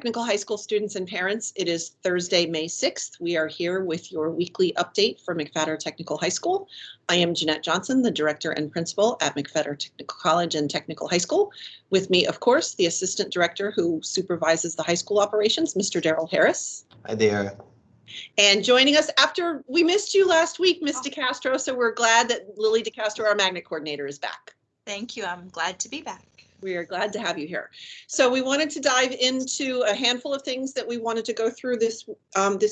Technical High School students and parents, it is Thursday, May 6th. We are here with your weekly update for McFatter Technical High School. I am Jeanette Johnson, the director and principal at McFatter Technical College and Technical High School. With me, of course, the assistant director who supervises the high school operations, Mr. Daryl Harris. Hi there. And joining us after we missed you last week, Ms. DeCastro, so we're glad that Lily DeCastro, our magnet coordinator, is back. Thank you. I'm glad to be back. We are glad to have you here. So we wanted to dive into a handful of things that we wanted to go through this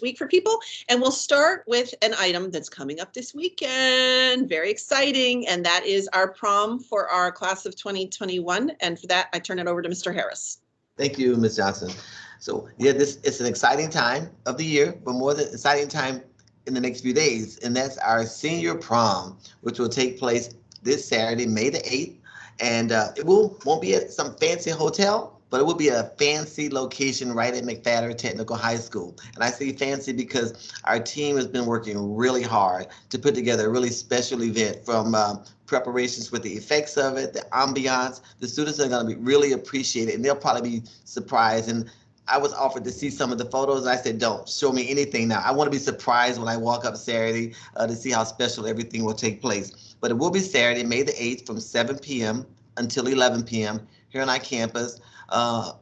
week for people. And we'll start with an item that's coming up this weekend, very exciting, and that is our prom for our class of 2021. And for that, I turn it over to Mr. Harris. Thank you, Ms. Johnson. So yeah, this is an exciting time of the year, but more than exciting time in the next few days, and that's our senior prom, which will take place this Saturday, May the 8th. And it won't be at some fancy hotel, but it will be a fancy location right at McFatter Technical High School. And I say fancy because our team has been working really hard to put together a really special event, from preparations with the effects of it, the ambiance. The students are going to be really appreciate it, and they'll probably be surprised. And I was offered to see some of the photos, and I said, don't show me anything now. I want to be surprised when I walk up Saturday to see how special everything will take place. But it will be Saturday, May the 8th from 7 p.m. until 11 p.m. here on our campus.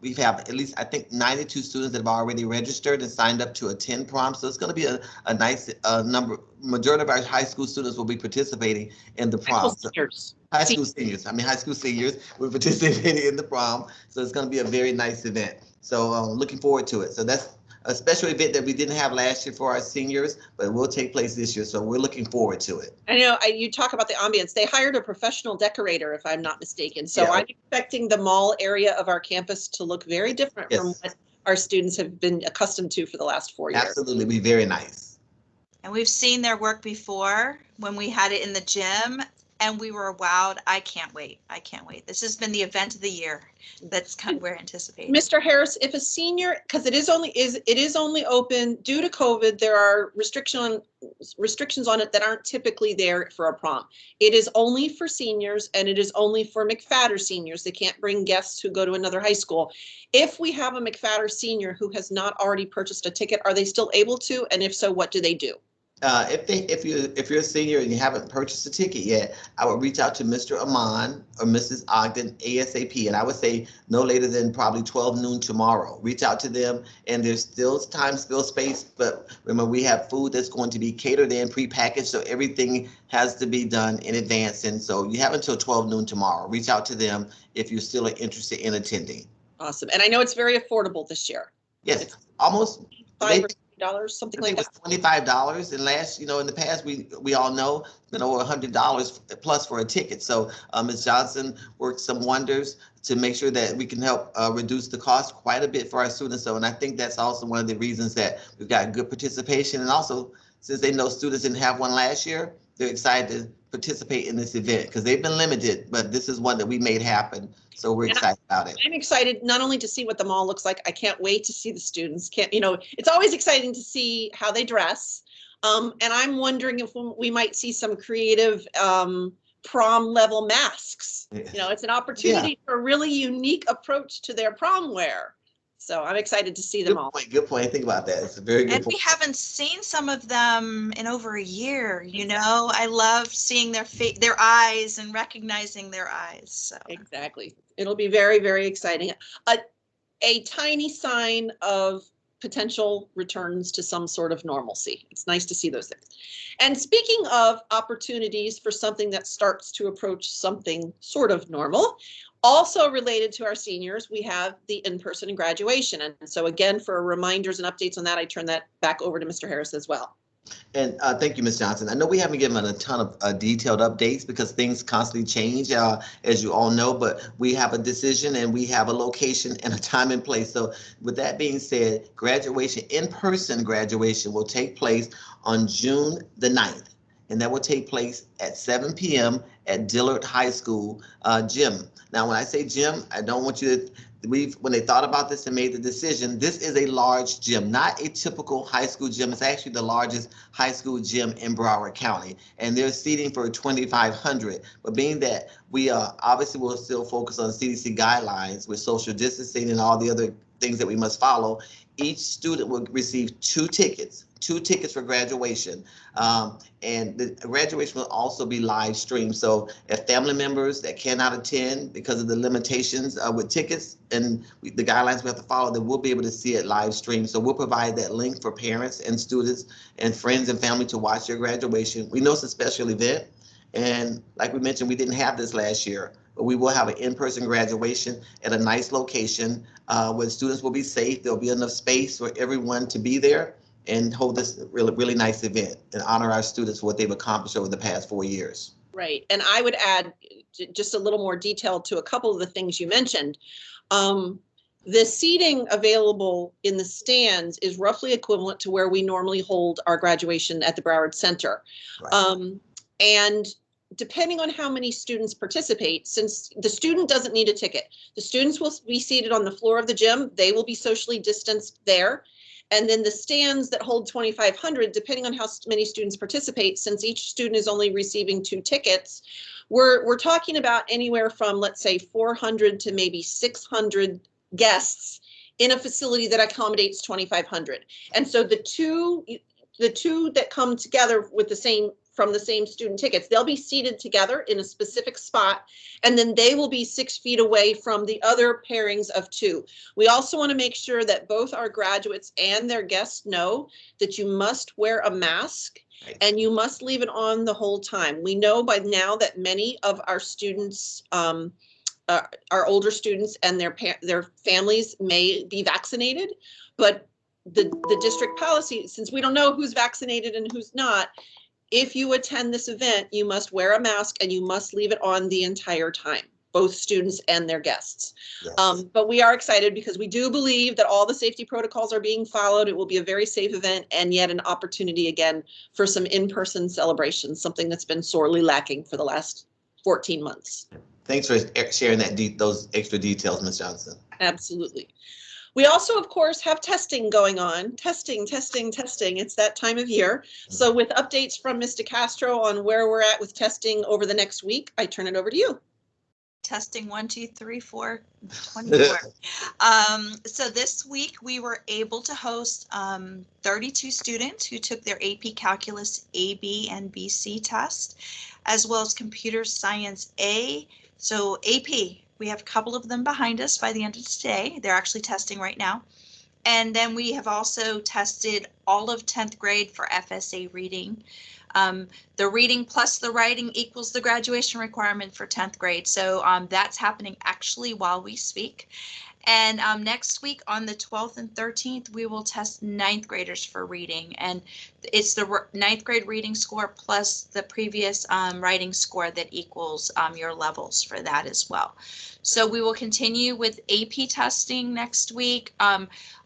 We have at least, I think, 92 students that have already registered and signed up to attend prom. So it's going to be a nice number. Majority of our high school students will be participating in the prom. High school seniors will be participating in the prom. So it's going to be a very nice event. So looking forward to it. So that's a special event that we didn't have last year for our seniors, but it will take place this year. So we're looking forward to it. I know you talk about the ambience. They hired a professional decorator, if I'm not mistaken. So yeah. I'm expecting the mall area of our campus to look very different from what our students have been accustomed to for the last 4 years. Absolutely, be very nice. And we've seen their work before when we had it in the gym, and we were wowed. I can't wait. I can't wait. This has been the event of the year. That's kind of we're anticipating. Mr. Harris, if a senior, because it is only open due to COVID, there are restrictions on it that aren't typically there for a prom. It is only for seniors, and it is only for McFatter seniors. They can't bring guests who go to another high school. If we have a McFatter senior who has not already purchased a ticket, are they still able to? And if so, what do they do? If you're a senior and you haven't purchased a ticket yet, I would reach out to Mr. Amon or Mrs. Ogden ASAP, and I would say no later than probably 12 noon tomorrow. Reach out to them, and there's still time, still space, but remember, we have food that's going to be catered in, prepackaged, so everything has to be done in advance, and so you have until 12 noon tomorrow. Reach out to them if you're still interested in attending. Awesome, and I know it's very affordable this year. Yes, it's almost $5 something like that. $25, and last, in the past, we all know it's been over $100 plus for a ticket. So Ms. Johnson worked some wonders to make sure that we can help reduce the cost quite a bit for our students. So, and I think that's also one of the reasons that we've got good participation. And also, since they know students didn't have one last year, they're excited to participate in this event because they've been limited, but this is one that we made happen. So we're excited about it. I'm excited not only to see what the mall looks like, I can't wait to see the students. It's always exciting to see how they dress. And I'm wondering if we might see some creative prom level masks. It's an opportunity for a really unique approach to their prom wear. So I'm excited to see them all. Good point. Think about that. It's a very good point. And we haven't seen some of them in over a year. I love seeing their eyes and recognizing their eyes. So. Exactly. It'll be very, very exciting. A tiny sign of potential returns to some sort of normalcy. It's nice to see those things. And speaking of opportunities for something that starts to approach something sort of normal, also related to our seniors, we have the in-person graduation. And so again, for reminders and updates on that, I turn that back over to Mr. Harris as well. And thank you, Ms. Johnson. I know we haven't given a ton of detailed updates because things constantly change, as you all know, but we have a decision and we have a location and a time and place. So with that being said, graduation, in-person graduation will take place on June the 9th. And that will take place at 7 p.m. at Dillard High School gym. Now, when I say gym, I don't want you to, when they thought about this and made the decision, this is a large gym, not a typical high school gym. It's actually the largest high school gym in Broward County, and they're seating for 2,500. But being that we obviously will still focus on CDC guidelines with social distancing and all the other things that we must follow. Each student will receive two tickets for graduation. And the graduation will also be live streamed. So if family members that cannot attend because of the limitations with tickets and the guidelines we have to follow, then we'll be able to see it live streamed. So we'll provide that link for parents and students and friends and family to watch your graduation. We know it's a special event. And like we mentioned, we didn't have this last year, but we will have an in-person graduation at a nice location where students will be safe. There'll be enough space for everyone to be there and hold this really nice event and honor our students for what they've accomplished over the past 4 years. Right. And I would add just a little more detail to a couple of the things you mentioned. The seating available in the stands is roughly equivalent to where we normally hold our graduation at the Broward Center. Right. And depending on how many students participate, since the student doesn't need a ticket, the students will be seated on the floor of the gym. They will be socially distanced there. And then the stands that hold 2,500, depending on how many students participate, since each student is only receiving 2 tickets, we're talking about anywhere from, let's say, 400 to maybe 600 guests in a facility that accommodates 2,500. And so the two that come together with from the same student tickets, they'll be seated together in a specific spot, and then they will be 6 feet away from the other pairings of 2. We also want to make sure that both our graduates and their guests know that you must wear a mask and you must leave it on the whole time. We know by now that many of our students, our older students and their families may be vaccinated, but the district policy, since we don't know who's vaccinated and who's not, if you attend this event, you must wear a mask and you must leave it on the entire time, both students and their guests. Yes. But we are excited because we do believe that all the safety protocols are being followed. It will be a very safe event and yet an opportunity again for some in-person celebrations, something that's been sorely lacking for the last 14 months. Thanks for sharing those extra details, Ms. Johnson. Absolutely. We also, of course, have testing going on. Testing. It's that time of year. So with updates from Mr. Castro on where we're at with testing over the next week, I turn it over to you. Testing 1, 2, 3, 4, 24. So this week we were able to host 32 students who took their AP Calculus A, B, and BC test, as well as Computer Science A. So AP. We have a couple of them behind us by the end of today. They're actually testing right now. And then we have also tested all of 10th grade for FSA reading. The reading plus the writing equals the graduation requirement for 10th grade. So that's happening actually while we speak. And next week on the 12th and 13th, we will test 9th graders for reading. And it's the 9th grade reading score plus the previous writing score that equals your levels for that as well. So we will continue with AP testing next week.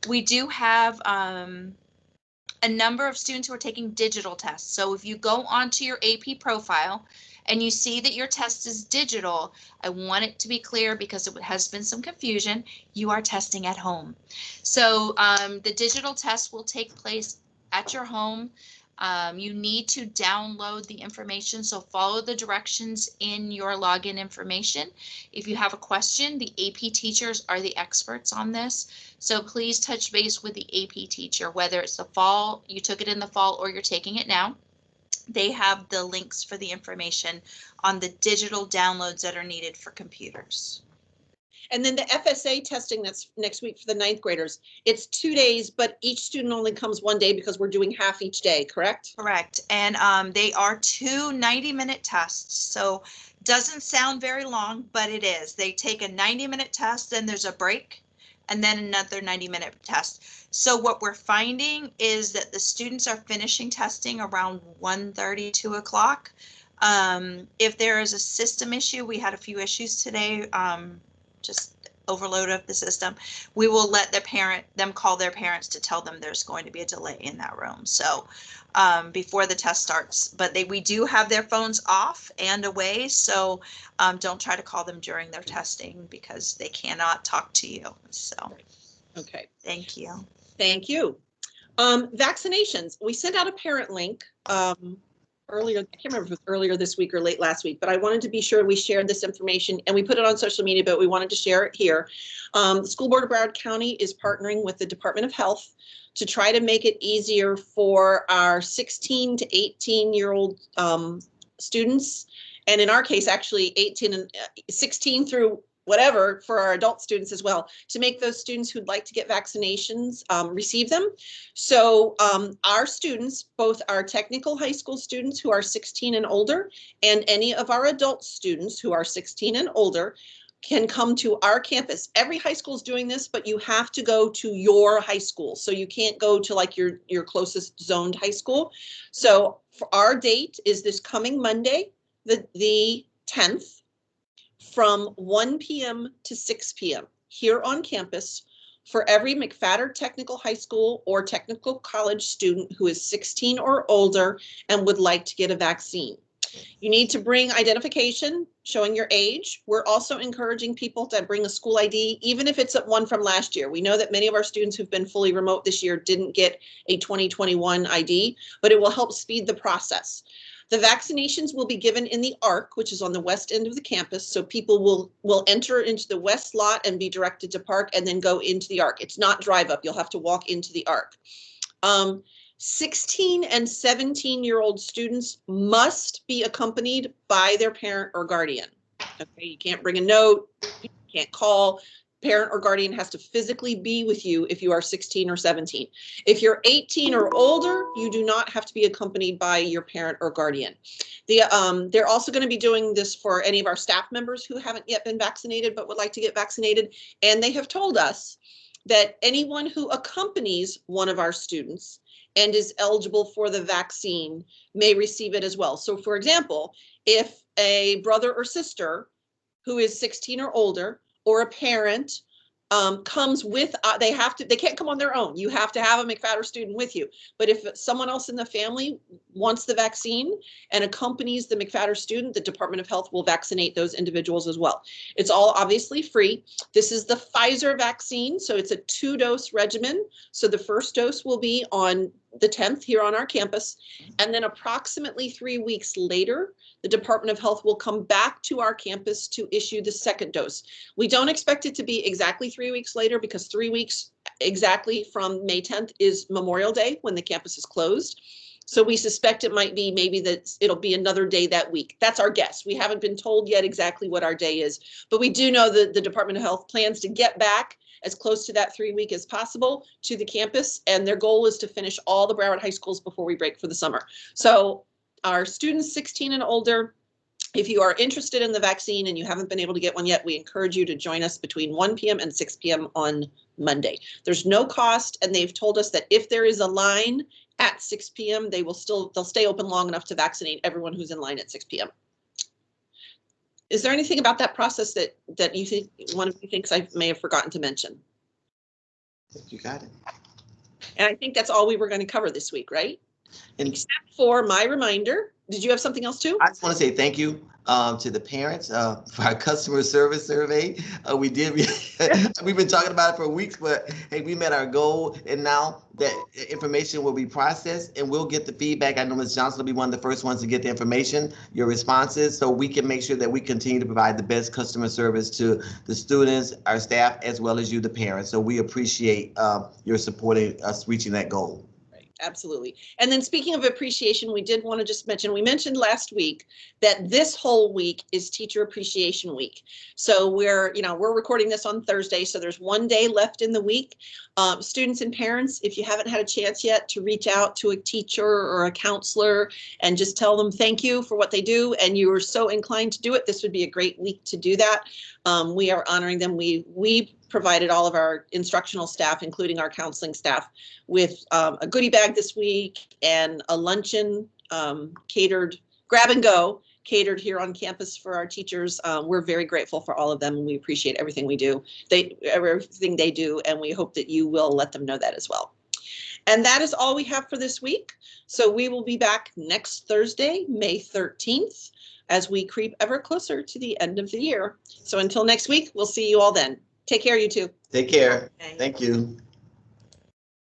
We do have a number of students who are taking digital tests. So if you go onto your AP profile and you see that your test is digital, I want it to be clear because it has been some confusion. You are testing at home. So the digital test will take place at your home. You need to download the information, so follow the directions in your login information. If you have a question, the AP teachers are the experts on this. So please touch base with the AP teacher, whether it's the fall, you took it in the fall, or you're taking it now. They have the links for the information on the digital downloads that are needed for computers. And then the FSA testing that's next week for the 9th graders, it's 2 days, but each student only comes 1 day because we're doing half each day, correct? Correct. And they are 2 90-minute tests. So doesn't sound very long, but it is. They take a 90-minute test, then there's a break, and then another 90-minute test. So what we're finding is that the students are finishing testing around 1:30, 2 o'clock. If there is a system issue, we had a few issues today, just overload of the system, we will let them call their parents to tell them there's going to be a delay in that room. So before the test starts, but we do have their phones off and away. So don't try to call them during their testing because they cannot talk to you. So, okay. Thank you. Thank you. Vaccinations. We sent out a parent link earlier, I can't remember if it was earlier this week or late last week, but I wanted to be sure we shared this information and we put it on social media, but we wanted to share it here. The School Board of Broward County is partnering with the Department of Health to try to make it easier for our 16 to 18-year-old students. And in our case, actually 18 and 16 through whatever for our adult students as well, to make those students who'd like to get vaccinations receive them. So our students, both our technical high school students who are 16 and older, and any of our adult students who are 16 and older, can come to our campus. Every high school is doing this, but you have to go to your high school. So you can't go to like your closest zoned high school. So for our date is this coming Monday, the 10th, from 1 p.m. to 6 p.m. here on campus for every McFatterTech Technical High School or Technical College student who is 16 or older and would like to get a vaccine. You need to bring identification showing your age. We're also encouraging people to bring a school ID, even if it's one from last year. We know that many of our students who've been fully remote this year didn't get a 2021 ID, but it will help speed the process. The vaccinations will be given in the ARC, which is on the west end of the campus. So people will enter into the west lot and be directed to park and then go into the ARC. It's not drive up. You'll have to walk into the ARC. 16 and 17-year-old students must be accompanied by their parent or guardian. Okay, you can't bring a note, you can't call. Parent or guardian has to physically be with you if you are 16 or 17. If you're 18 or older, you do not have to be accompanied by your parent or guardian. They're also going to be doing this for any of our staff members who haven't yet been vaccinated but would like to get vaccinated. And they have told us that anyone who accompanies one of our students and is eligible for the vaccine may receive it as well. So for example, if a brother or sister who is 16 or older or a parent comes with, they can't come on their own. You have to have a McFatter student with you. But if someone else in the family wants the vaccine and accompanies the McFatter student, the Department of Health will vaccinate those individuals as well. It's all obviously free. This is the Pfizer vaccine, so it's a 2-dose regimen. So the first dose will be on the 10th here on our campus, and then approximately 3 weeks later, the Department of Health will come back to our campus to issue the second dose. We don't expect it to be exactly 3 weeks later because 3 weeks exactly from May 10th is Memorial Day when the campus is closed. So we suspect it might be maybe that it'll be another day that week. That's our guess. We haven't been told yet exactly what our day is, but we do know that the Department of Health plans to get back as close to that 3 week as possible to the campus. And their goal is to finish all the Broward high schools before we break for the summer. So our students 16 and older, if you are interested in the vaccine and you haven't been able to get one yet, we encourage you to join us between 1 p.m. and 6 p.m. on Monday. There's no cost, and they've told us that if there is a line at 6 p.m., they'll stay open long enough to vaccinate everyone who's in line at 6 p.m. Is there anything about that process that you think one of you thinks I may have forgotten to mention? You got it. And I think that's all we were going to cover this week, right? And except for my reminder. Did you have something else too? I just want to say thank you to the parents for our customer service survey. We've been talking about it for weeks, but hey, we met our goal, and now that information will be processed and we'll get the feedback. I know Ms. Johnson will be one of the first ones to get the information, your responses, so we can make sure that we continue to provide the best customer service to the students, our staff, as well as you, the parents. So we appreciate your supporting us reaching that goal. Absolutely. And then speaking of appreciation, we did want to just mention, we mentioned last week that this whole week is Teacher Appreciation Week. So we're recording this on Thursday, so there's 1 day left in the week. Students and parents, if you haven't had a chance yet to reach out to a teacher or a counselor and just tell them thank you for what they do, and you are so inclined to do it, this would be a great week to do that. We are honoring them. We provided all of our instructional staff, including our counseling staff, with a goodie bag this week and a luncheon catered, grab and go, catered here on campus for our teachers. We're very grateful for all of them, and we appreciate everything we do, everything they do, and we hope that you will let them know that as well. And that is all we have for this week. So we will be back next Thursday, May 13th, as we creep ever closer to the end of the year. So until next week, we'll see you all then. Take care, you two. Take care. Okay. Thank you.